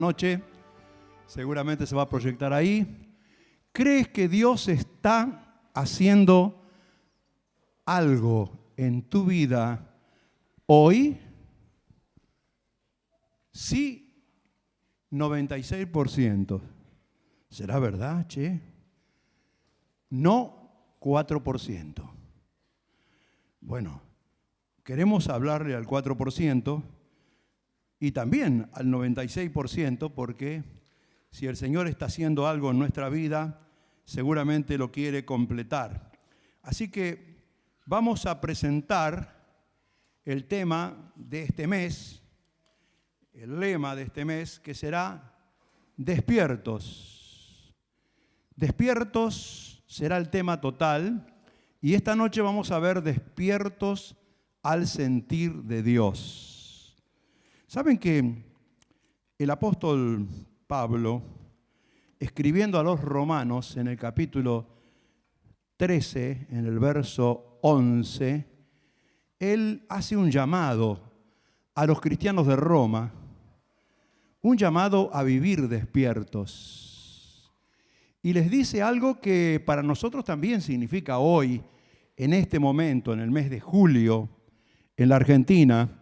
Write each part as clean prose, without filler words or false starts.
noche, seguramente se va a proyectar ahí. ¿Crees que Dios está haciendo algo en tu vida hoy? Sí, 96%. ¿Será verdad, che? No, 4%. Bueno, queremos hablarle al 4% y también al 96%, porque si el Señor está haciendo algo en nuestra vida, seguramente lo quiere completar. Así que vamos a presentar el tema de este mes, el lema de este mes, que será Despiertos. Despiertos será el tema total, y esta noche vamos a ver despiertos al sentir de Dios. ¿Saben que el apóstol Pablo, escribiendo a los romanos en el capítulo 13, en el verso 11, él hace un llamado a los cristianos de Roma, un llamado a vivir despiertos. Y les dice algo que para nosotros también significa hoy, en este momento, en el mes de julio, en la Argentina,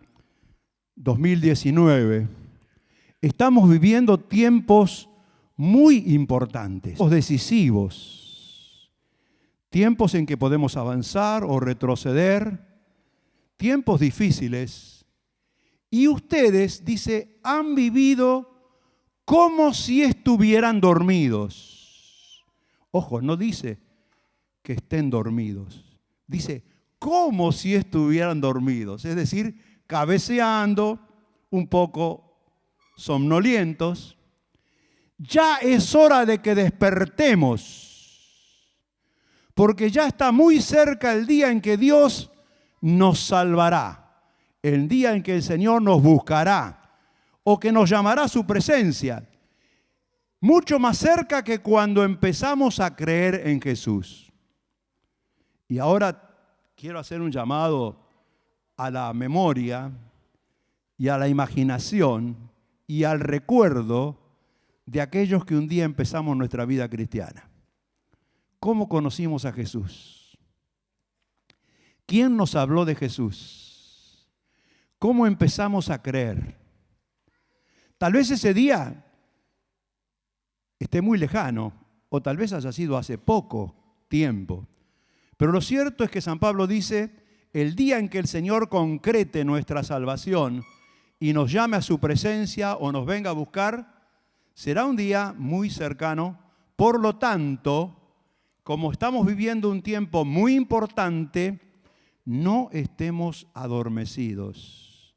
2019, estamos viviendo tiempos muy importantes, decisivos, tiempos en que podemos avanzar o retroceder, tiempos difíciles. Y ustedes, dice, han vivido como si estuvieran dormidos. Ojo, no dice que estén dormidos, dice como si estuvieran dormidos, es decir, cabeceando, un poco somnolientos. Ya es hora de que despertemos, porque ya está muy cerca el día en que Dios nos salvará, el día en que el Señor nos buscará o que nos llamará a su presencia, mucho más cerca que cuando empezamos a creer en Jesús. Y ahora quiero hacer un llamado a la memoria y a la imaginación y al recuerdo de aquellos que un día empezamos nuestra vida cristiana. ¿Cómo conocimos a Jesús? ¿Quién nos habló de Jesús? ¿Cómo empezamos a creer? Tal vez ese día esté muy lejano, o tal vez haya sido hace poco tiempo. Pero lo cierto es que San Pablo dice, el día en que el Señor concrete nuestra salvación y nos llame a su presencia o nos venga a buscar, será un día muy cercano. Por lo tanto, como estamos viviendo un tiempo muy importante, no estemos adormecidos.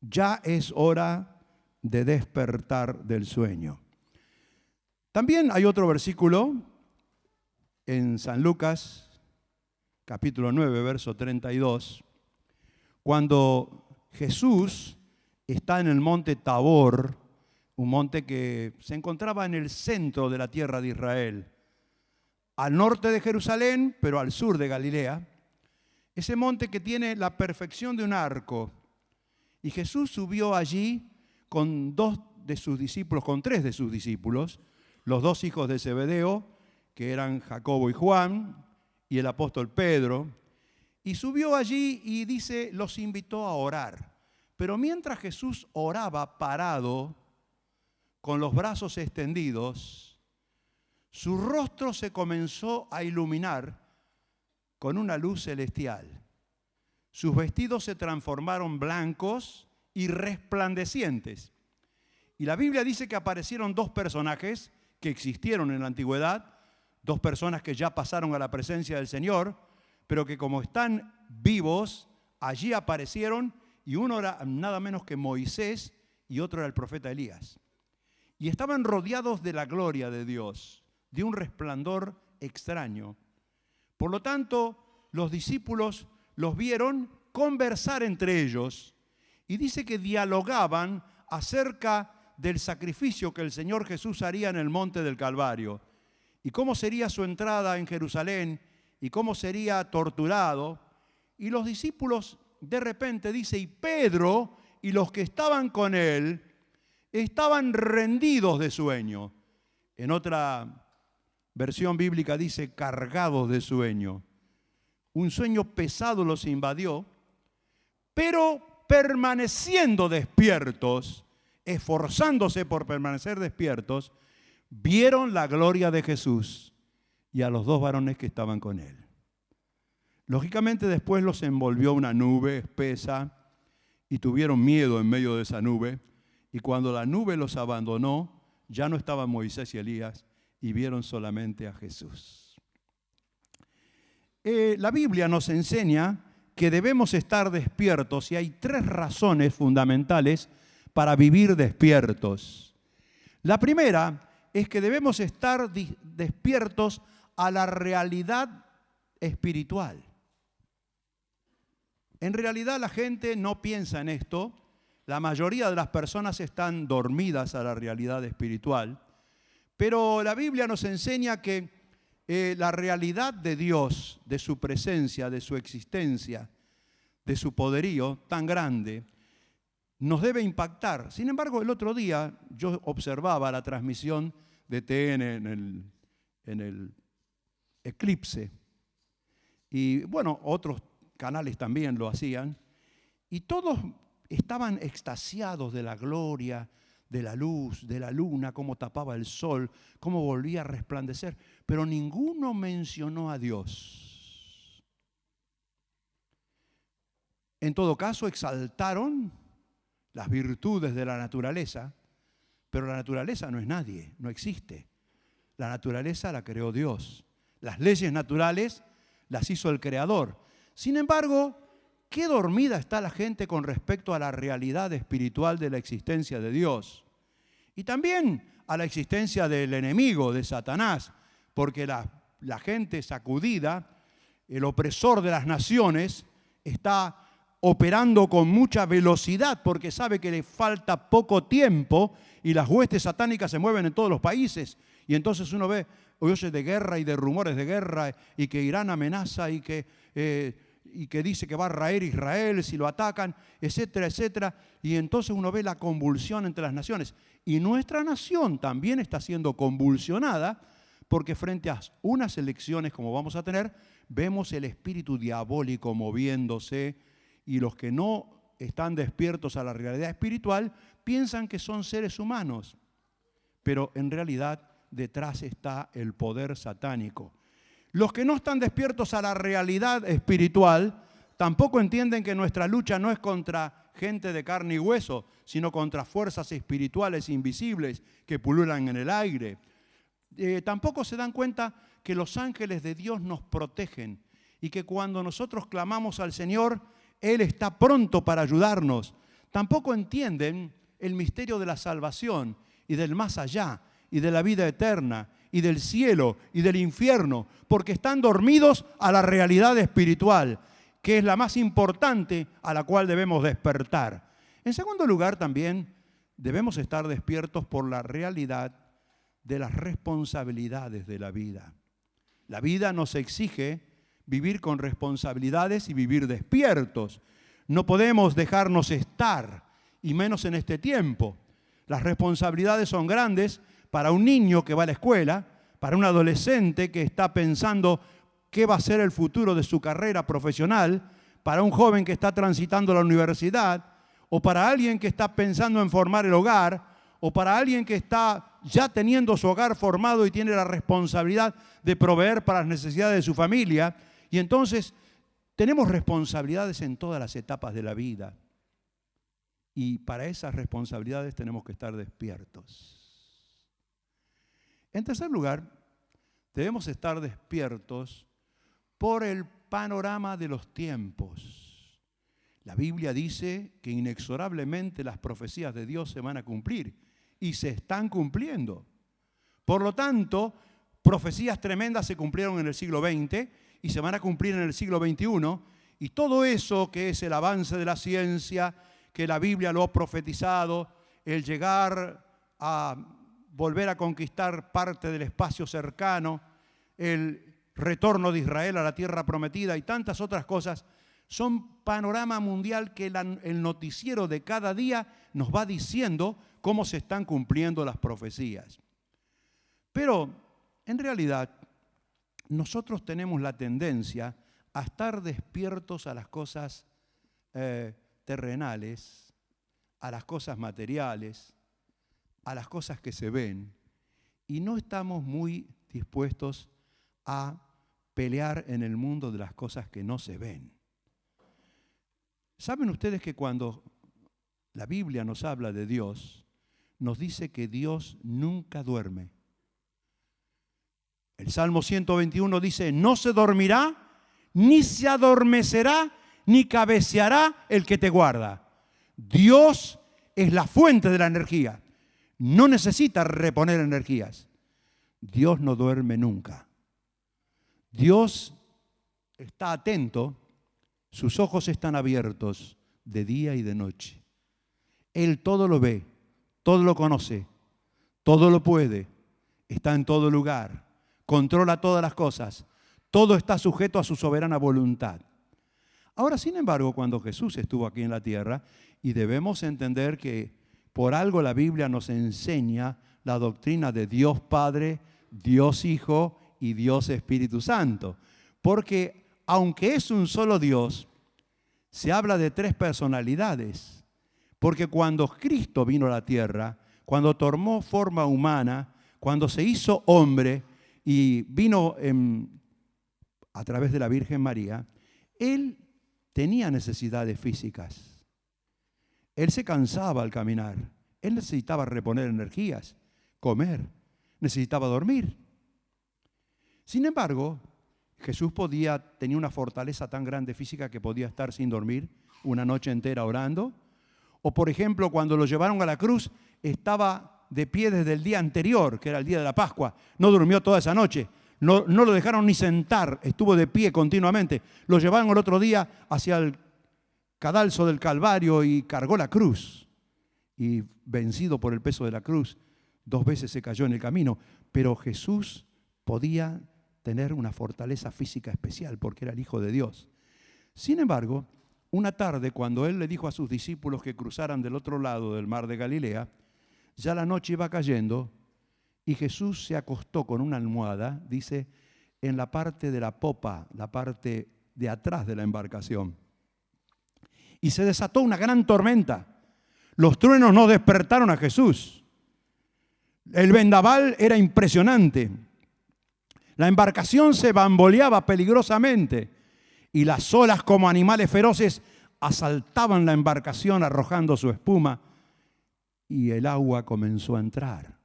Ya es hora de despertar del sueño. También hay otro versículo en San Lucas, capítulo 9, verso 32, cuando Jesús está en el monte Tabor, un monte que se encontraba en el centro de la tierra de Israel, al norte de Jerusalén, pero al sur de Galilea, ese monte que tiene la perfección de un arco. Y Jesús subió allí con tres de sus discípulos, los dos hijos de Zebedeo, que eran Jacobo y Juan, y el apóstol Pedro, y subió allí y dice, los invitó a orar. Pero mientras Jesús oraba parado, con los brazos extendidos, su rostro se comenzó a iluminar con una luz celestial. Sus vestidos se transformaron blancos y resplandecientes. Y la Biblia dice que aparecieron dos personajes que existieron en la antigüedad, dos personas que ya pasaron a la presencia del Señor, pero que como están vivos, allí aparecieron, y uno era nada menos que Moisés y otro era el profeta Elías. Y estaban rodeados de la gloria de Dios, de un resplandor extraño. Por lo tanto, los discípulos los vieron conversar entre ellos, y dice que dialogaban acerca del sacrificio que el Señor Jesús haría en el monte del Calvario, y cómo sería su entrada en Jerusalén, y cómo sería torturado. Y los discípulos de repente, dice, y Pedro y los que estaban con él estaban rendidos de sueño. En otra versión bíblica dice cargados de sueño. Un sueño pesado los invadió, pero permaneciendo despiertos, esforzándose por permanecer despiertos, vieron la gloria de Jesús y a los dos varones que estaban con él. Lógicamente después los envolvió una nube espesa y tuvieron miedo en medio de esa nube. Y cuando la nube los abandonó, ya no estaban Moisés y Elías y vieron solamente a Jesús. La Biblia nos enseña que debemos estar despiertos y hay 3 razones fundamentales para vivir despiertos. La primera es que debemos estar despiertos a la realidad espiritual. En realidad la gente no piensa en esto. La mayoría de las personas están dormidas a la realidad espiritual. Pero la Biblia nos enseña que la realidad de Dios, de su presencia, de su existencia, de su poderío tan grande, nos debe impactar. Sin embargo, el otro día yo observaba la transmisión de TN en el eclipse. Y bueno, otros canales también lo hacían. Y todos estaban extasiados de la gloria, de la luz, de la luna, cómo tapaba el sol, cómo volvía a resplandecer. Pero ninguno mencionó a Dios. En todo caso, exaltaron las virtudes de la naturaleza, pero la naturaleza no es nadie, no existe. La naturaleza la creó Dios. Las leyes naturales las hizo el Creador. Sin embargo, qué dormida está la gente con respecto a la realidad espiritual de la existencia de Dios. Y también a la existencia del enemigo, de Satanás, porque la gente sacudida, el opresor de las naciones, está operando con mucha velocidad porque sabe que le falta poco tiempo y las huestes satánicas se mueven en todos los países. Y entonces uno oye de guerra y de rumores de guerra y que Irán amenaza y que dice que va a raer Israel si lo atacan, etcétera, etcétera. Y entonces uno ve la convulsión entre las naciones. Y nuestra nación también está siendo convulsionada porque frente a unas elecciones como vamos a tener, vemos el espíritu diabólico moviéndose y los que no están despiertos a la realidad espiritual piensan que son seres humanos. Pero en realidad detrás está el poder satánico. Los que no están despiertos a la realidad espiritual tampoco entienden que nuestra lucha no es contra gente de carne y hueso, sino contra fuerzas espirituales invisibles que pululan en el aire. Tampoco se dan cuenta que los ángeles de Dios nos protegen y que cuando nosotros clamamos al Señor, Él está pronto para ayudarnos. Tampoco entienden el misterio de la salvación y del más allá y de la vida eterna y del cielo y del infierno, porque están dormidos a la realidad espiritual, que es la más importante a la cual debemos despertar. En segundo lugar, también debemos estar despiertos por la realidad de las responsabilidades de la vida. La vida nos exige vivir con responsabilidades y vivir despiertos. No podemos dejarnos estar, y menos en este tiempo. Las responsabilidades son grandes para un niño que va a la escuela, para un adolescente que está pensando qué va a ser el futuro de su carrera profesional, para un joven que está transitando la universidad, o para alguien que está pensando en formar el hogar, o para alguien que está ya teniendo su hogar formado y tiene la responsabilidad de proveer para las necesidades de su familia. Y entonces tenemos responsabilidades en todas las etapas de la vida. Y para esas responsabilidades tenemos que estar despiertos. En tercer lugar, debemos estar despiertos por el panorama de los tiempos. La Biblia dice que inexorablemente las profecías de Dios se van a cumplir y se están cumpliendo. Por lo tanto, profecías tremendas se cumplieron en el siglo XX y se van a cumplir en el siglo XXI. Y todo eso que es el avance de la ciencia, que la Biblia lo ha profetizado, el llegar a volver a conquistar parte del espacio cercano, el retorno de Israel a la tierra prometida y tantas otras cosas, son panorama mundial que el noticiero de cada día nos va diciendo cómo se están cumpliendo las profecías. Pero, en realidad, nosotros tenemos la tendencia a estar despiertos a las cosas terrenales, a las cosas materiales, a las cosas que se ven, y no estamos muy dispuestos a pelear en el mundo de las cosas que no se ven. ¿Saben ustedes que cuando la Biblia nos habla de Dios, nos dice que Dios nunca duerme? El Salmo 121 dice, no se dormirá, ni se adormecerá, ni cabeceará el que te guarda. Dios es la fuente de la energía. No necesita reponer energías. Dios no duerme nunca. Dios está atento, sus ojos están abiertos de día y de noche. Él todo lo ve, todo lo conoce, todo lo puede, está en todo lugar, controla todas las cosas, todo está sujeto a su soberana voluntad. Ahora, sin embargo, cuando Jesús estuvo aquí en la tierra, y debemos entender que por algo la Biblia nos enseña la doctrina de Dios Padre, Dios Hijo y Dios Espíritu Santo. Porque aunque es un solo Dios, se habla de tres personalidades. Porque cuando Cristo vino a la tierra, cuando tomó forma humana, cuando se hizo hombre y vino a través de la Virgen María, Él tenía necesidades físicas. Él se cansaba al caminar. Él necesitaba reponer energías, comer, necesitaba dormir. Sin embargo, Jesús tenía una fortaleza tan grande física que podía estar sin dormir una noche entera orando. O por ejemplo, cuando lo llevaron a la cruz, estaba de pie desde el día anterior, que era el día de la Pascua. No durmió toda esa noche. No lo dejaron ni sentar, estuvo de pie continuamente. Lo llevaron el otro día hacia el cadalso del Calvario y cargó la cruz. Y vencido por el peso de la cruz, 2 veces se cayó en el camino. Pero Jesús podía tener una fortaleza física especial porque era el Hijo de Dios. Sin embargo, una tarde, cuando Él le dijo a sus discípulos que cruzaran del otro lado del mar de Galilea, ya la noche iba cayendo y Jesús se acostó con una almohada, dice, en la parte de la popa, la parte de atrás de la embarcación. Y se desató una gran tormenta. Los truenos no despertaron a Jesús. El vendaval era impresionante. La embarcación se bamboleaba peligrosamente y las olas como animales feroces asaltaban la embarcación arrojando su espuma y el agua comenzó a entrar.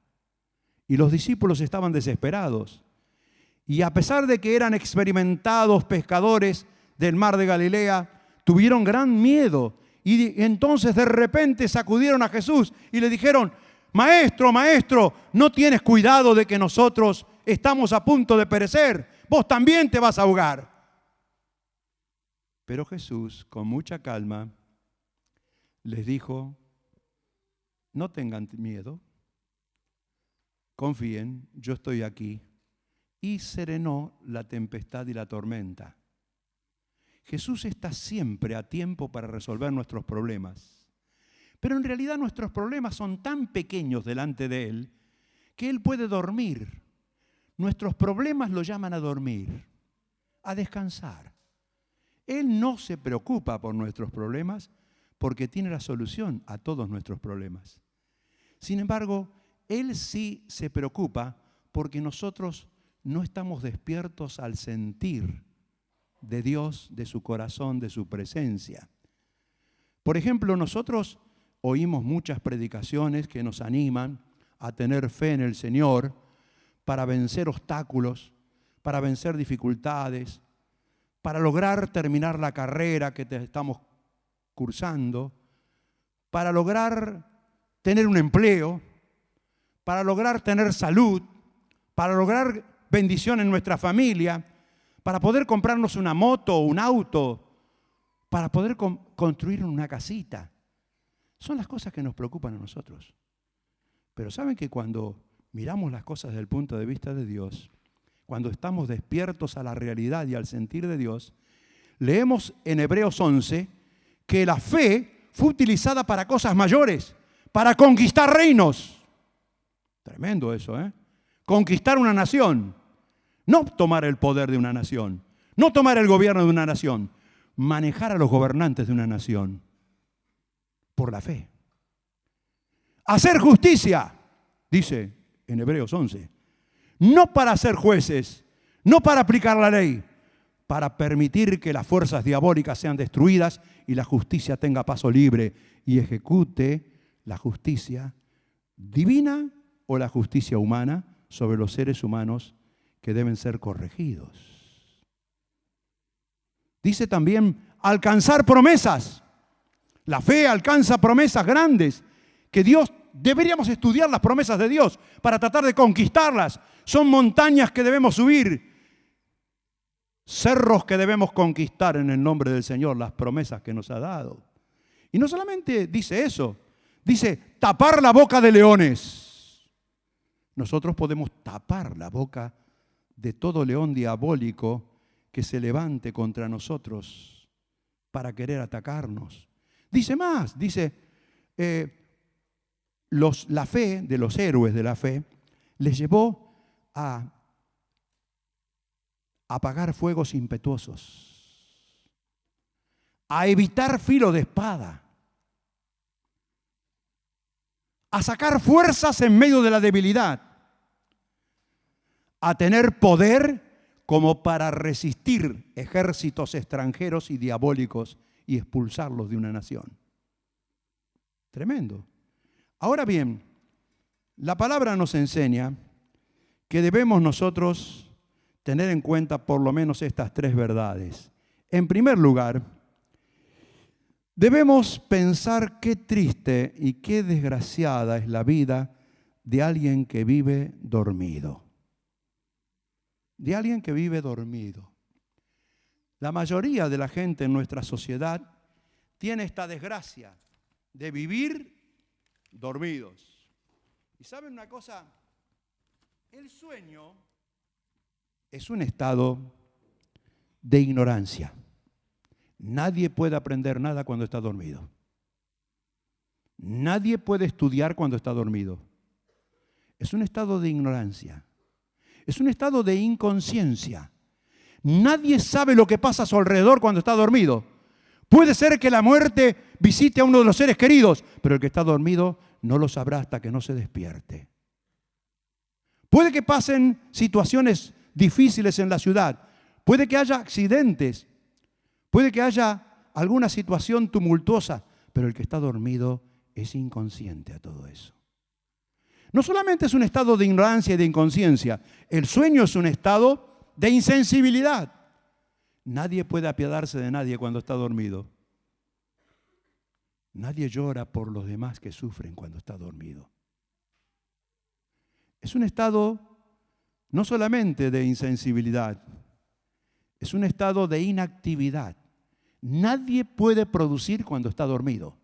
Y los discípulos estaban desesperados. Y a pesar de que eran experimentados pescadores del mar de Galilea, tuvieron gran miedo. Y entonces de repente sacudieron a Jesús y le dijeron, Maestro, Maestro, ¿no tienes cuidado de que nosotros estamos a punto de perecer? Vos también te vas a ahogar. Pero Jesús, con mucha calma, les dijo, no tengan miedo, confíen, yo estoy aquí. Y serenó la tempestad y la tormenta. Jesús está siempre a tiempo para resolver nuestros problemas. Pero en realidad nuestros problemas son tan pequeños delante de Él que Él puede dormir. Nuestros problemas lo llaman a dormir, a descansar. Él no se preocupa por nuestros problemas porque tiene la solución a todos nuestros problemas. Sin embargo, Él sí se preocupa porque nosotros no estamos despiertos al sentir de Dios, de su corazón, de su presencia. Por ejemplo, nosotros oímos muchas predicaciones que nos animan a tener fe en el Señor para vencer obstáculos, para vencer dificultades, para lograr terminar la carrera que estamos cursando, para lograr tener un empleo, para lograr tener salud, para lograr bendición en nuestra familia, para poder comprarnos una moto o un auto, para poder construir una casita. Son las cosas que nos preocupan a nosotros. Pero ¿saben que cuando miramos las cosas desde el punto de vista de Dios, cuando estamos despiertos a la realidad y al sentir de Dios, leemos en Hebreos 11 que la fe fue utilizada para cosas mayores, para conquistar reinos. Tremendo eso, ¿eh? Conquistar una nación. No tomar el poder de una nación. No tomar el gobierno de una nación. Manejar a los gobernantes de una nación. Por la fe. Hacer justicia, dice en Hebreos 11. No para ser jueces, no para aplicar la ley, para permitir que las fuerzas diabólicas sean destruidas y la justicia tenga paso libre y ejecute la justicia divina o la justicia humana sobre los seres humanos que deben ser corregidos. Dice también alcanzar promesas. La fe alcanza promesas grandes que deberíamos estudiar las promesas de Dios para tratar de conquistarlas. Son montañas que debemos subir, cerros que debemos conquistar en el nombre del Señor, las promesas que nos ha dado. Y no solamente dice eso, dice tapar la boca de leones. Nosotros podemos tapar la boca de todo león diabólico que se levante contra nosotros para querer atacarnos. Dice más, dice, la fe de los héroes de la fe les llevó a apagar fuegos impetuosos, a evitar filo de espada, a sacar fuerzas en medio de la debilidad, a tener poder como para resistir ejércitos extranjeros y diabólicos y expulsarlos de una nación. Tremendo. Ahora bien, la palabra nos enseña que debemos nosotros tener en cuenta por lo menos estas tres verdades. En primer lugar, debemos pensar qué triste y qué desgraciada es la vida de alguien que vive dormido. De alguien que vive dormido. La mayoría de la gente en nuestra sociedad tiene esta desgracia de vivir dormidos. ¿Y saben una cosa? El sueño es un estado de ignorancia. Nadie puede aprender nada cuando está dormido. Nadie puede estudiar cuando está dormido. Es un estado de ignorancia. Es un estado de inconsciencia. Nadie sabe lo que pasa a su alrededor cuando está dormido. Puede ser que la muerte visite a uno de los seres queridos, pero el que está dormido no lo sabrá hasta que no se despierte. Puede que pasen situaciones difíciles en la ciudad. Puede que haya accidentes. Puede que haya alguna situación tumultuosa, pero el que está dormido es inconsciente a todo eso. No solamente es un estado de ignorancia y de inconsciencia, el sueño es un estado de insensibilidad. Nadie puede apiadarse de nadie cuando está dormido. Nadie llora por los demás que sufren cuando está dormido. Es un estado no solamente de insensibilidad, es un estado de inactividad. Nadie puede producir cuando está dormido.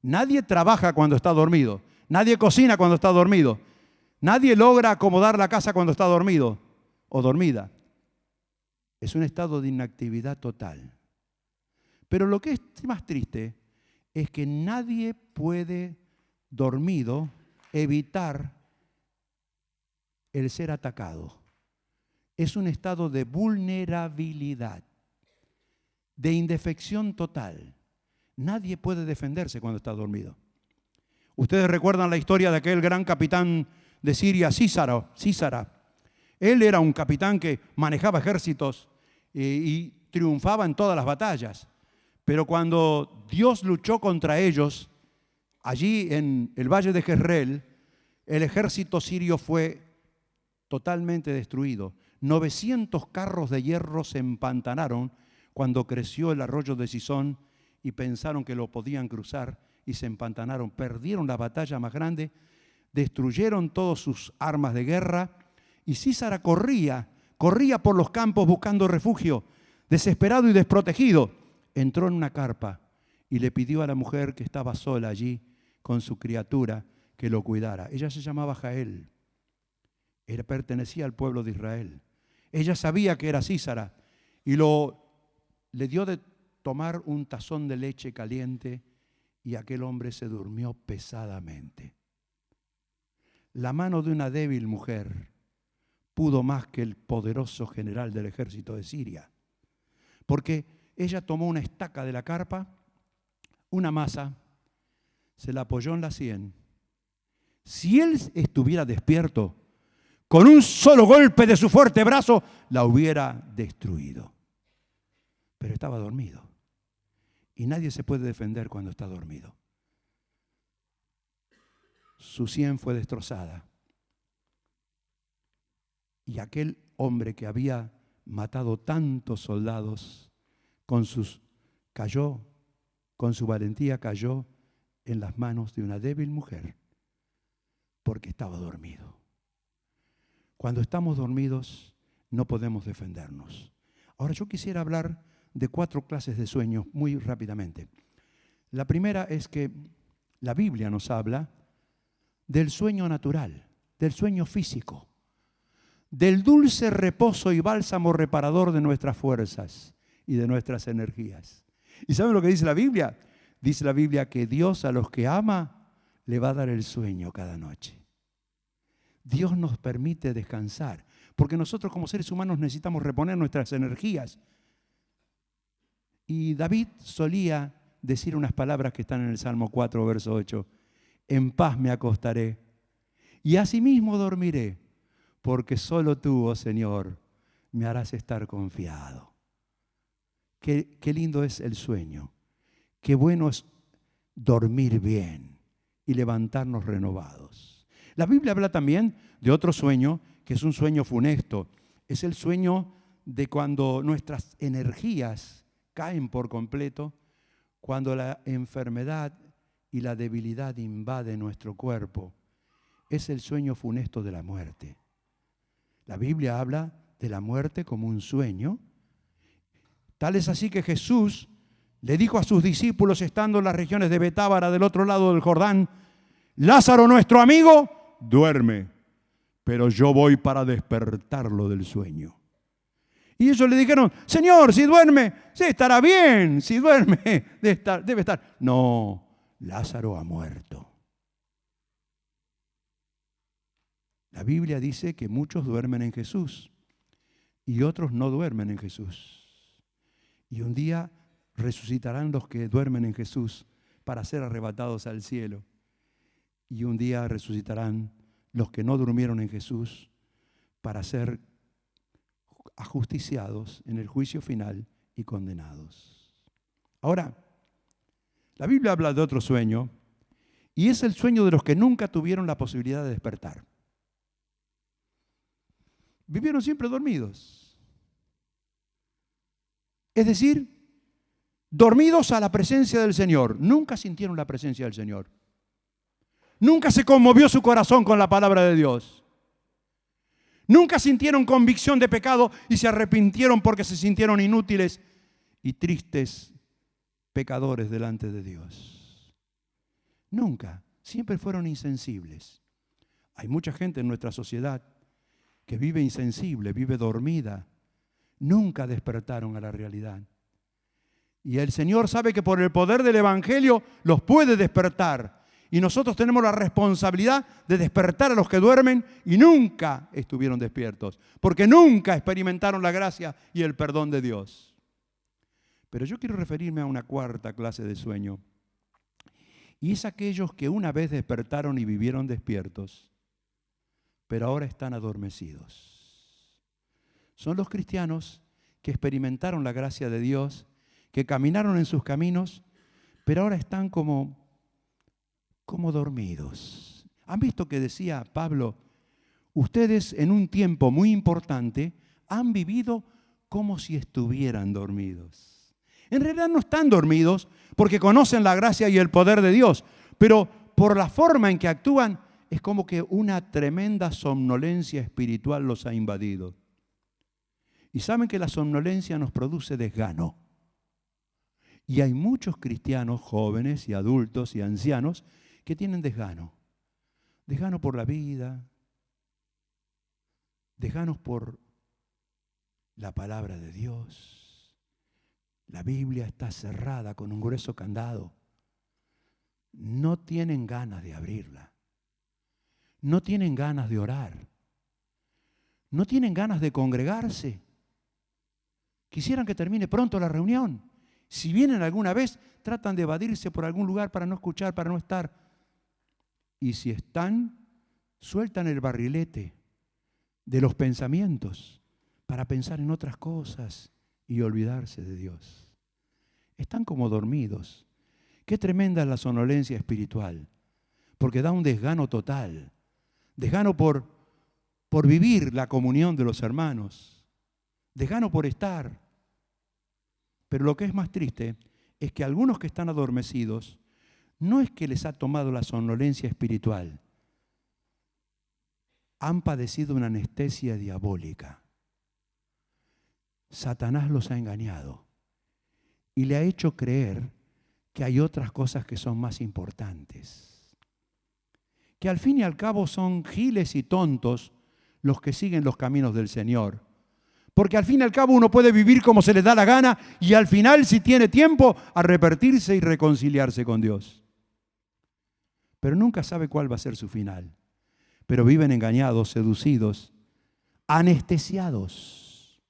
Nadie trabaja cuando está dormido. Nadie cocina cuando está dormido. Nadie logra acomodar la casa cuando está dormido o dormida. Es un estado de inactividad total. Pero lo que es más triste es que nadie puede, dormido, evitar el ser atacado. Es un estado de vulnerabilidad, de indefensión total. Nadie puede defenderse cuando está dormido. Ustedes recuerdan la historia de aquel gran capitán de Siria, Sísara. Él era un capitán que manejaba ejércitos y triunfaba en todas las batallas. Pero cuando Dios luchó contra ellos, allí en el valle de Jezreel, el ejército sirio fue totalmente destruido. 900 carros de hierro se empantanaron cuando creció el arroyo de Sison y pensaron que lo podían cruzar y se empantanaron. Perdieron la batalla más grande, destruyeron todas sus armas de guerra y Sísara corría por los campos buscando refugio, desesperado y desprotegido. Entró en una carpa y le pidió a la mujer que estaba sola allí con su criatura que lo cuidara. Ella se llamaba Jael. Pertenecía al pueblo de Israel. Ella sabía que era Sísara y le dio de tomar un tazón de leche caliente y aquel hombre se durmió pesadamente. La mano de una débil mujer pudo más que el poderoso general del ejército de Siria, porque ella tomó una estaca de la carpa, una masa, se la apoyó en la sien. Si él estuviera despierto, con un solo golpe de su fuerte brazo, la hubiera destruido. Pero estaba dormido. Y nadie se puede defender cuando está dormido. Su sien fue destrozada. Y aquel hombre que había matado tantos soldados, con su valentía cayó en las manos de una débil mujer, porque estaba dormido. Cuando estamos dormidos no podemos defendernos. Ahora yo quisiera hablar de 4 clases de sueños muy rápidamente. La primera es que la Biblia nos habla del sueño natural, del sueño físico, del dulce reposo y bálsamo reparador de nuestras fuerzas y de nuestras energías. ¿Y saben lo que dice la Biblia? Dice la Biblia que Dios a los que ama le va a dar el sueño cada noche. Dios nos permite descansar, porque nosotros como seres humanos necesitamos reponer nuestras energías. Y David solía decir unas palabras que están en el Salmo 4, verso 8. En paz me acostaré y asimismo dormiré, porque solo tú, oh Señor, me harás estar confiado. Qué lindo es el sueño. Qué bueno es dormir bien y levantarnos renovados. La Biblia habla también de otro sueño, que es un sueño funesto. Es el sueño de cuando nuestras energías caen por completo, cuando la enfermedad y la debilidad invaden nuestro cuerpo. Es el sueño funesto de la muerte. La Biblia habla de la muerte como un sueño. Tal es así que Jesús le dijo a sus discípulos, estando en las regiones de Betábara, del otro lado del Jordán: Lázaro, nuestro amigo, duerme, pero yo voy para despertarlo del sueño. Y ellos le dijeron: Señor, si duerme, sí, estará bien, si duerme, debe estar. No, Lázaro ha muerto. La Biblia dice que muchos duermen en Jesús y otros no duermen en Jesús. Y un día resucitarán los que duermen en Jesús para ser arrebatados al cielo. Y un día resucitarán los que no durmieron en Jesús para ser ajusticiados en el juicio final y condenados. Ahora, la Biblia habla de otro sueño, y es el sueño de los que nunca tuvieron la posibilidad de despertar. Vivieron siempre dormidos. Es decir, dormidos a la presencia del Señor. Nunca sintieron la presencia del Señor. Nunca se conmovió su corazón con la palabra de Dios. Nunca sintieron convicción de pecado y se arrepintieron porque se sintieron inútiles y tristes pecadores delante de Dios. Nunca. Siempre fueron insensibles. Hay mucha gente en nuestra sociedad que vive insensible, vive dormida. Nunca despertaron a la realidad. Y el Señor sabe que por el poder del Evangelio los puede despertar. Y nosotros tenemos la responsabilidad de despertar a los que duermen y nunca estuvieron despiertos, porque nunca experimentaron la gracia y el perdón de Dios. Pero yo quiero referirme a una 4ª clase de sueño. Y es aquellos que una vez despertaron y vivieron despiertos, pero ahora están adormecidos. Son los cristianos que experimentaron la gracia de Dios, que caminaron en sus caminos, pero ahora están como dormidos. ¿Han visto que decía Pablo? Ustedes en un tiempo muy importante han vivido como si estuvieran dormidos. En realidad no están dormidos porque conocen la gracia y el poder de Dios, pero por la forma en que actúan es como que una tremenda somnolencia espiritual los ha invadido. Y saben que la somnolencia nos produce desgano. Y hay muchos cristianos jóvenes y adultos y ancianos que tienen desgano. Desgano por la vida, desganos por la palabra de Dios. La Biblia está cerrada con un grueso candado. no tienen ganas de abrirla. No tienen ganas de orar. No tienen ganas de congregarse. Quisieran que termine pronto la reunión. Si vienen alguna vez, tratan de evadirse por algún lugar para no escuchar, para no estar. Y si están, sueltan el barrilete de los pensamientos para pensar en otras cosas y olvidarse de Dios. Están como dormidos. Qué tremenda es la somnolencia espiritual, porque da un desgano total. Desgano por vivir la comunión de los hermanos. Desgano por estar. Pero lo que es más triste es que algunos que están adormecidos, no es que les ha tomado la somnolencia espiritual, han padecido una anestesia diabólica. Satanás los ha engañado y le ha hecho creer que hay otras cosas que son más importantes. Que al fin y al cabo son giles y tontos los que siguen los caminos del Señor. Porque al fin y al cabo uno puede vivir como se le da la gana y al final, si tiene tiempo, arrepentirse y reconciliarse con Dios. Pero nunca sabe cuál va a ser su final. Pero viven engañados, seducidos, anestesiados.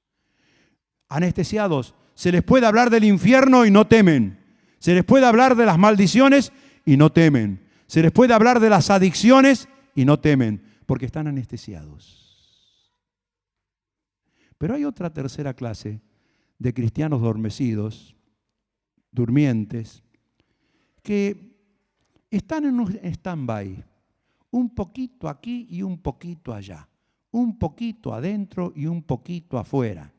Anestesiados. Se les puede hablar del infierno y no temen. Se les puede hablar de las maldiciones y no temen. Se les puede hablar de las adicciones y no temen, porque están anestesiados. Pero hay otra tercera clase de cristianos dormecidos, durmientes, que están en un stand-by, un poquito aquí y un poquito allá, un poquito adentro y un poquito afuera.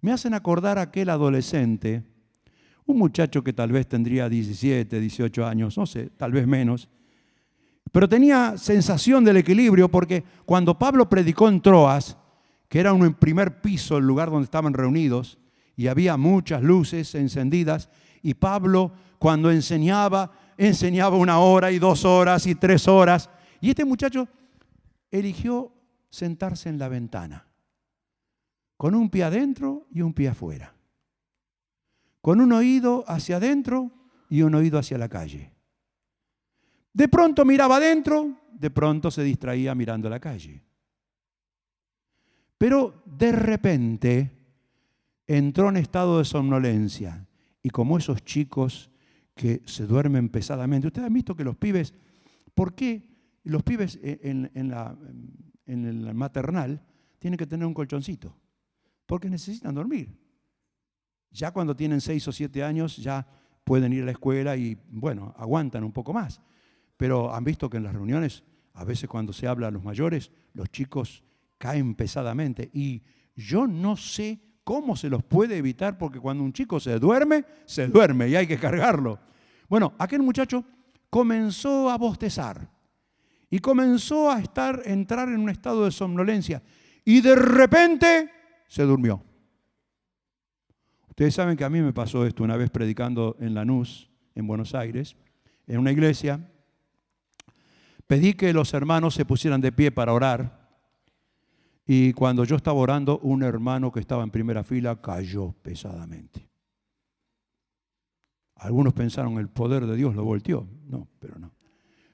Me hacen acordar a aquel adolescente, un muchacho que tal vez tendría 17, 18 años, no sé, tal vez menos, pero tenía sensación del equilibrio porque cuando Pablo predicó en Troas, que era un primer piso, el lugar donde estaban reunidos, y había muchas luces encendidas, y Pablo cuando enseñaba 1 hora y 2 horas y 3 horas, y este muchacho eligió sentarse en la ventana, con un pie adentro y un pie afuera, con un oído hacia adentro y un oído hacia la calle. De pronto miraba adentro, de pronto se distraía mirando la calle. Pero de repente entró en estado de somnolencia y como esos chicos que se duermen pesadamente. Ustedes han visto que los pibes, ¿por qué los pibes en la maternal tienen que tener un colchoncito? Porque necesitan dormir. Ya cuando tienen 6 o 7 años ya pueden ir a la escuela y, bueno, aguantan un poco más. Pero han visto que en las reuniones, a veces cuando se habla a los mayores, los chicos caen pesadamente. Y yo no sé cómo se los puede evitar, porque cuando un chico se duerme y hay que cargarlo. Bueno, aquel muchacho comenzó a bostezar y comenzó a entrar en un estado de somnolencia y de repente se durmió. Ustedes saben que a mí me pasó esto una vez predicando en Lanús, en Buenos Aires, en una iglesia. Pedí que los hermanos se pusieran de pie para orar. Y cuando yo estaba orando, un hermano que estaba en primera fila cayó pesadamente. Algunos pensaron el poder de Dios lo volteó. No, pero no.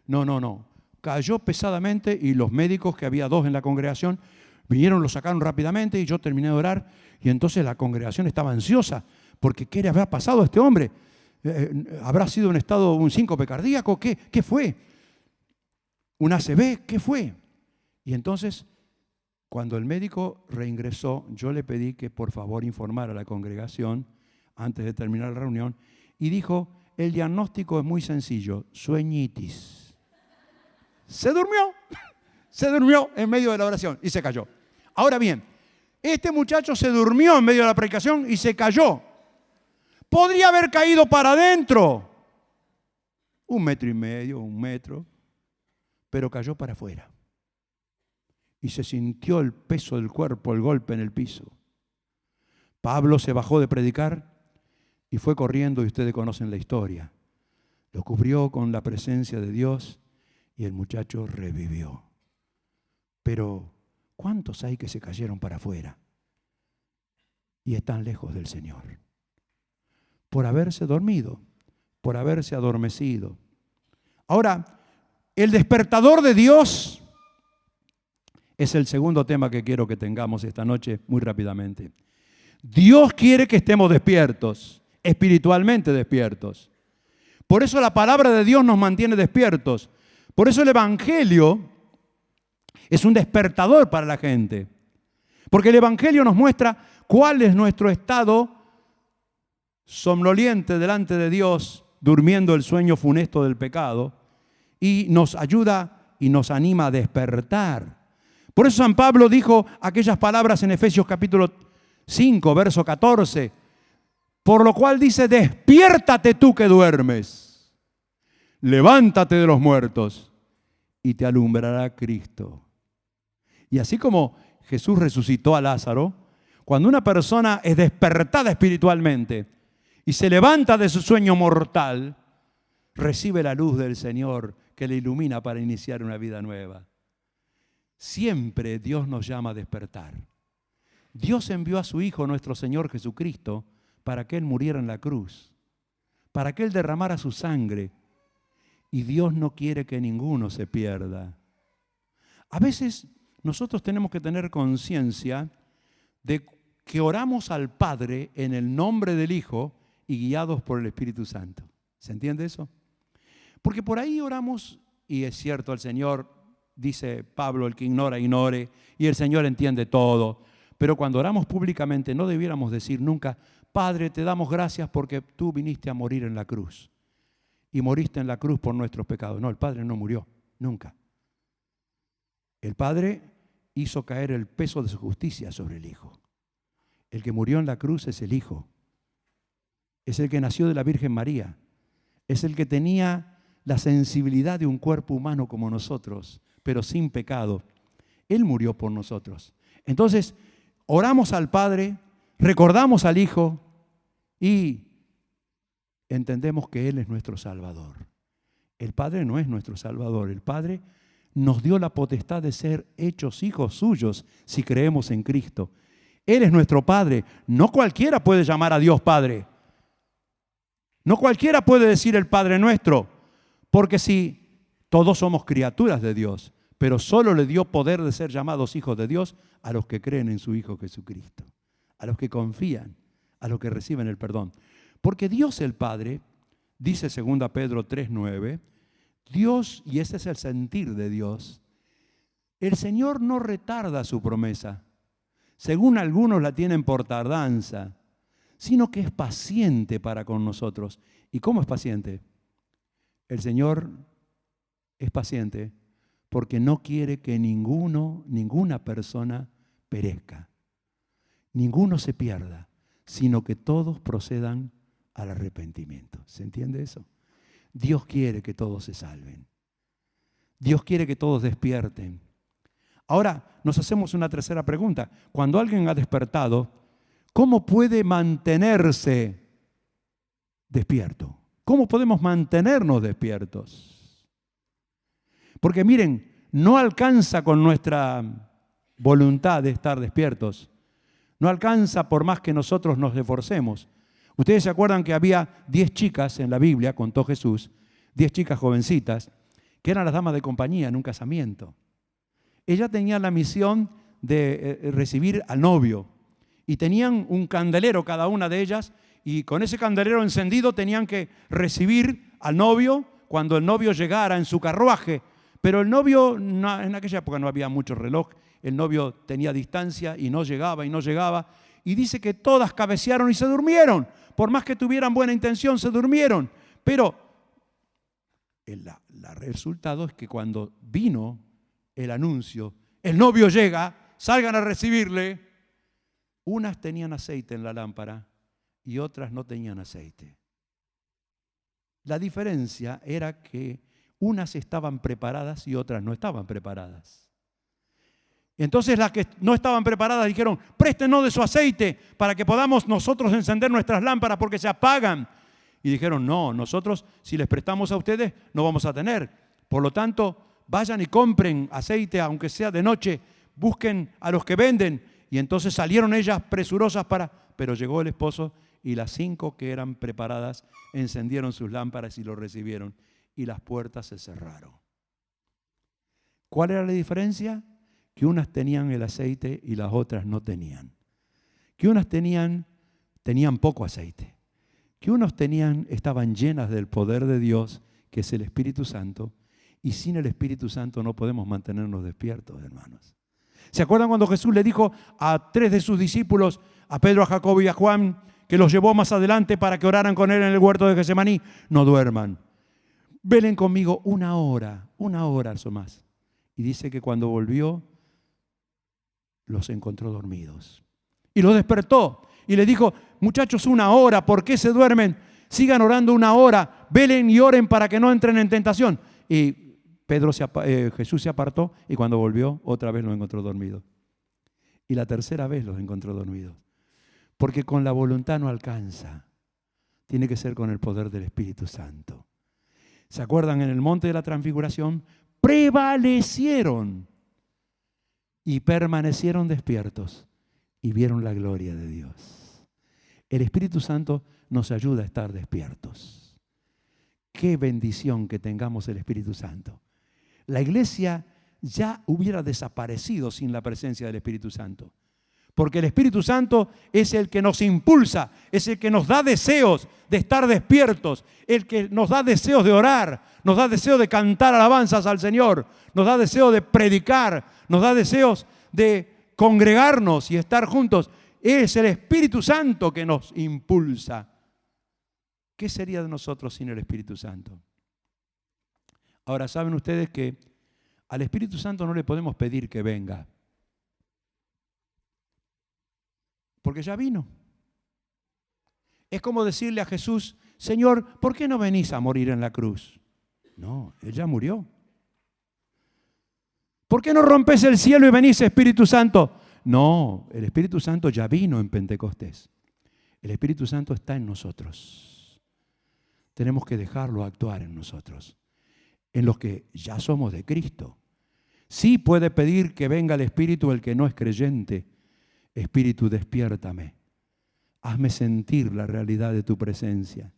No. Cayó pesadamente y los médicos, que había 2 en la congregación, vinieron, lo sacaron rápidamente y yo terminé de orar. Y entonces la congregación estaba ansiosa porque ¿qué le habrá pasado a este hombre? ¿Habrá sido un síncope cardíaco? ¿Qué fue? ¿Un ACV? ¿Qué fue? Y entonces, cuando el médico reingresó, yo le pedí que por favor informara a la congregación antes de terminar la reunión y dijo, el diagnóstico es muy sencillo, sueñitis. Se durmió en medio de la oración y se cayó. Ahora bien, este muchacho se durmió en medio de la predicación y se cayó. Podría haber caído para adentro, 1,5 metros, 1 metro, pero cayó para afuera. Y se sintió el peso del cuerpo, el golpe en el piso. Pablo se bajó de predicar y fue corriendo, y ustedes conocen la historia. Lo cubrió con la presencia de Dios y el muchacho revivió. Pero, ¿cuántos hay que se cayeron para afuera y están lejos del Señor? Por haberse dormido, por haberse adormecido. Ahora, el despertador de Dios es el segundo tema que quiero que tengamos esta noche muy rápidamente. Dios quiere que estemos despiertos, espiritualmente despiertos. Por eso la palabra de Dios nos mantiene despiertos. Por eso el Evangelio es un despertador para la gente. Porque el Evangelio nos muestra cuál es nuestro estado somnoliente delante de Dios, durmiendo el sueño funesto del pecado, y nos ayuda y nos anima a despertar. Por eso San Pablo dijo aquellas palabras en Efesios capítulo 5, verso 14, por lo cual dice, despiértate tú que duermes, levántate de los muertos y te alumbrará Cristo. Y así como Jesús resucitó a Lázaro, cuando una persona es despertada espiritualmente y se levanta de su sueño mortal, recibe la luz del Señor que le ilumina para iniciar una vida nueva. Siempre Dios nos llama a despertar. Dios envió a su Hijo, nuestro Señor Jesucristo, para que Él muriera en la cruz, para que Él derramara su sangre. Y Dios no quiere que ninguno se pierda. A veces nosotros tenemos que tener conciencia de que oramos al Padre en el nombre del Hijo y guiados por el Espíritu Santo. ¿Se entiende eso? Porque por ahí oramos, y es cierto, el Señor, dice Pablo, el que ignora, ignore, y el Señor entiende todo. Pero cuando oramos públicamente no debiéramos decir nunca, Padre, te damos gracias porque tú viniste a morir en la cruz. Y moriste en la cruz por nuestros pecados. No, el Padre no murió, nunca. El Padre hizo caer el peso de su justicia sobre el Hijo. El que murió en la cruz es el Hijo. Es el que nació de la Virgen María. Es el que tenía la sensibilidad de un cuerpo humano como nosotros, pero sin pecado. Él murió por nosotros. Entonces, oramos al Padre, recordamos al Hijo y entendemos que Él es nuestro Salvador. El Padre no es nuestro Salvador. El Padre nos dio la potestad de ser hechos hijos suyos si creemos en Cristo. Él es nuestro Padre. No cualquiera puede llamar a Dios Padre. No cualquiera puede decir el Padre nuestro, porque si todos somos criaturas de Dios, pero solo le dio poder de ser llamados hijos de Dios a los que creen en su Hijo Jesucristo, a los que confían, a los que reciben el perdón. Porque Dios el Padre, dice 2 Pedro 3:9, Dios, y ese es el sentir de Dios, el Señor no retarda su promesa, según algunos la tienen por tardanza, sino que es paciente para con nosotros. ¿Y cómo es paciente? El Señor es paciente porque no quiere que ninguna persona perezca, ninguno se pierda, sino que todos procedan al arrepentimiento. ¿Se entiende eso? Dios quiere que todos se salven. Dios quiere que todos despierten. Ahora nos hacemos una tercera pregunta. Cuando alguien ha despertado, ¿cómo puede mantenerse despierto? ¿Cómo podemos mantenernos despiertos? Porque miren, no alcanza con nuestra voluntad de estar despiertos. No alcanza por más que nosotros nos esforcemos. Ustedes se acuerdan que había 10 chicas en la Biblia, contó Jesús, 10 chicas jovencitas, que eran las damas de compañía en un casamiento. Ellas tenían la misión de recibir al novio y tenían un candelero cada una de ellas y con ese candelero encendido tenían que recibir al novio cuando el novio llegara en su carruaje. Pero el novio, en aquella época no había mucho reloj, el novio tenía distancia y no llegaba y no llegaba. Y dice que todas cabecearon y se durmieron. Por más que tuvieran buena intención, se durmieron. Pero el resultado es que cuando vino el anuncio, el novio llega, salgan a recibirle, unas tenían aceite en la lámpara y otras no tenían aceite. La diferencia era que unas estaban preparadas y otras no estaban preparadas. Entonces las que no estaban preparadas dijeron, préstenos de su aceite para que podamos nosotros encender nuestras lámparas porque se apagan. Y dijeron, no, nosotros si les prestamos a ustedes no vamos a tener. Por lo tanto, vayan y compren aceite aunque sea de noche, busquen a los que venden. Y entonces salieron ellas presurosas pero llegó el esposo y las 5 que eran preparadas encendieron sus lámparas y lo recibieron, y las puertas se cerraron. ¿Cuál era la diferencia? Que unas tenían el aceite y las otras no tenían. Que unas tenían poco aceite. Que unos estaban llenas del poder de Dios, que es el Espíritu Santo, y sin el Espíritu Santo no podemos mantenernos despiertos, hermanos. ¿Se acuerdan cuando Jesús le dijo a 3 de sus discípulos, a Pedro, a Jacobo y a Juan, que los llevó más adelante para que oraran con él en el huerto de Getsemaní? No duerman. Velen conmigo una hora o más. Y dice que cuando volvió, los encontró dormidos. Y los despertó y les dijo, muchachos, una hora, ¿por qué se duermen? Sigan orando una hora, velen y oren para que no entren en tentación. Y Jesús se apartó y cuando volvió, otra vez los encontró dormidos. Y la tercera vez los encontró dormidos. Porque con la voluntad no alcanza. Tiene que ser con el poder del Espíritu Santo. ¿Se acuerdan? En el monte de la transfiguración, prevalecieron y permanecieron despiertos y vieron la gloria de Dios. El Espíritu Santo nos ayuda a estar despiertos. Qué bendición que tengamos el Espíritu Santo. La iglesia ya hubiera desaparecido sin la presencia del Espíritu Santo. Porque el Espíritu Santo es el que nos impulsa, es el que nos da deseos de estar despiertos, el que nos da deseos de orar, nos da deseos de cantar alabanzas al Señor, nos da deseos de predicar, nos da deseos de congregarnos y estar juntos. Es el Espíritu Santo que nos impulsa. ¿Qué sería de nosotros sin el Espíritu Santo? Ahora, saben ustedes que al Espíritu Santo no le podemos pedir que venga, porque ya vino. Es como decirle a Jesús, Señor, ¿por qué no venís a morir en la cruz? No, Él ya murió. ¿Por qué no rompes el cielo y venís, Espíritu Santo? No, el Espíritu Santo ya vino en Pentecostés. El Espíritu Santo está en nosotros. Tenemos que dejarlo actuar en nosotros, en los que ya somos de Cristo. Sí puede pedir que venga el Espíritu el que no es creyente. Espíritu, despiértame. Hazme sentir la realidad de tu presencia.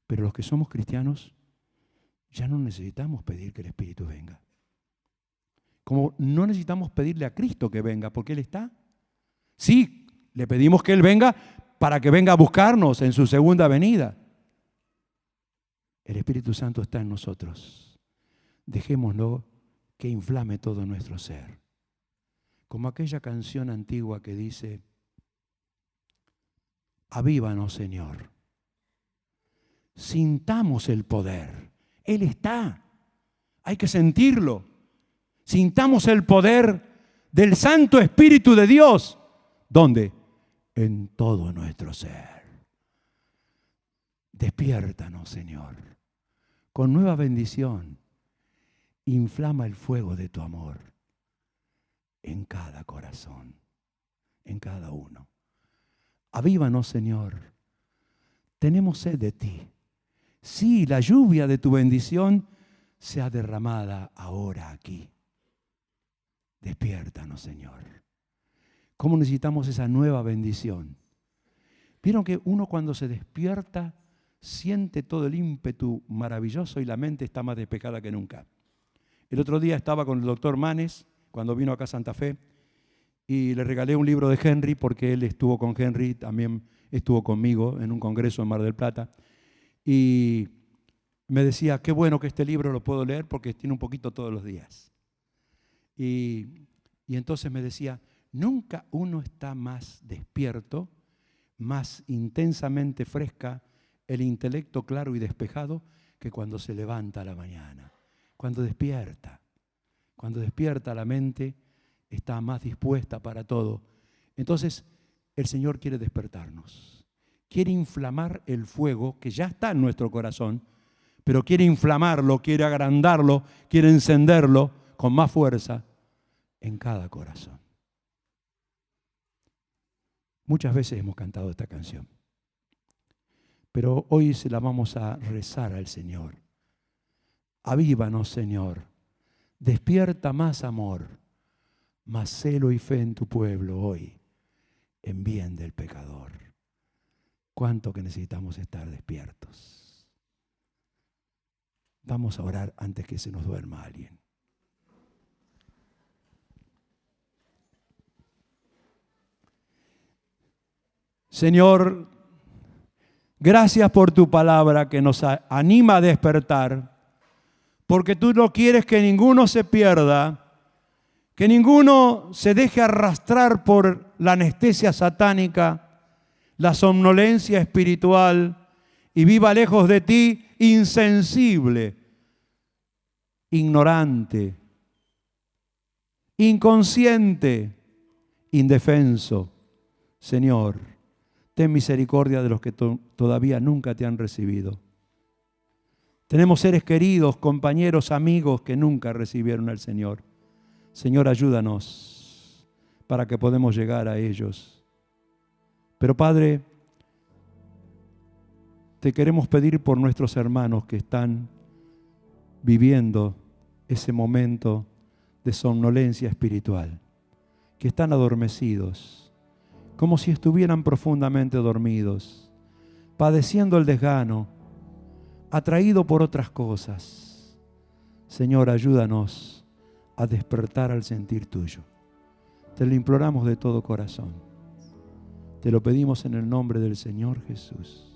Pero los que somos cristianos ya no necesitamos pedir que el Espíritu venga. Como no necesitamos pedirle a Cristo que venga, porque Él está. Sí, le pedimos que Él venga para que venga a buscarnos en su segunda venida. El Espíritu Santo está en nosotros. Dejémoslo que inflame todo nuestro ser. Como aquella canción antigua que dice, avívanos, Señor. Sintamos el poder. Él está. Hay que sentirlo. Sintamos el poder del Santo Espíritu de Dios. ¿Dónde? En todo nuestro ser. Despiértanos, Señor, con nueva bendición. Inflama el fuego de tu amor en cada corazón, en cada uno. Avívanos, Señor. Tenemos sed de ti. Sí, la lluvia de tu bendición sea derramada ahora aquí. Despiértanos, Señor. ¿Cómo necesitamos esa nueva bendición? ¿Vieron que uno cuando se despierta siente todo el ímpetu maravilloso y la mente está más despejada que nunca? El otro día estaba con el doctor Manes, cuando vino acá a Santa Fe, y le regalé un libro de Henry, porque él estuvo con Henry, también estuvo conmigo en un congreso en Mar del Plata, y me decía, qué bueno que este libro lo puedo leer porque tiene un poquito todos los días. Y entonces me decía, nunca uno está más despierto, más intensamente fresca, el intelecto claro y despejado, que cuando se levanta a la mañana. Cuando despierta la mente, está más dispuesta para todo. Entonces, el Señor quiere despertarnos. Quiere inflamar el fuego que ya está en nuestro corazón, pero quiere inflamarlo, quiere agrandarlo, quiere encenderlo con más fuerza en cada corazón. Muchas veces hemos cantado esta canción, pero hoy se la vamos a rezar al Señor. Avívanos, Señor. Despierta más amor, más celo y fe en tu pueblo hoy, en bien del pecador. cuánto que necesitamos estar despiertos. Vamos a orar antes que se nos duerma alguien. Señor, gracias por tu palabra que nos anima a despertar, porque tú no quieres que ninguno se pierda, que ninguno se deje arrastrar por la anestesia satánica, la somnolencia espiritual y viva lejos de ti, insensible, ignorante, inconsciente, indefenso. Señor, ten misericordia de los que todavía nunca te han recibido. Tenemos seres queridos, compañeros, amigos que nunca recibieron al Señor. Señor, ayúdanos para que podamos llegar a ellos. Pero Padre, te queremos pedir por nuestros hermanos que están viviendo ese momento de somnolencia espiritual, que están adormecidos, como si estuvieran profundamente dormidos, padeciendo el desgano, atraído por otras cosas. Señor, ayúdanos a despertar al sentir tuyo. Te lo imploramos de todo corazón. Te lo pedimos en el nombre del Señor Jesús.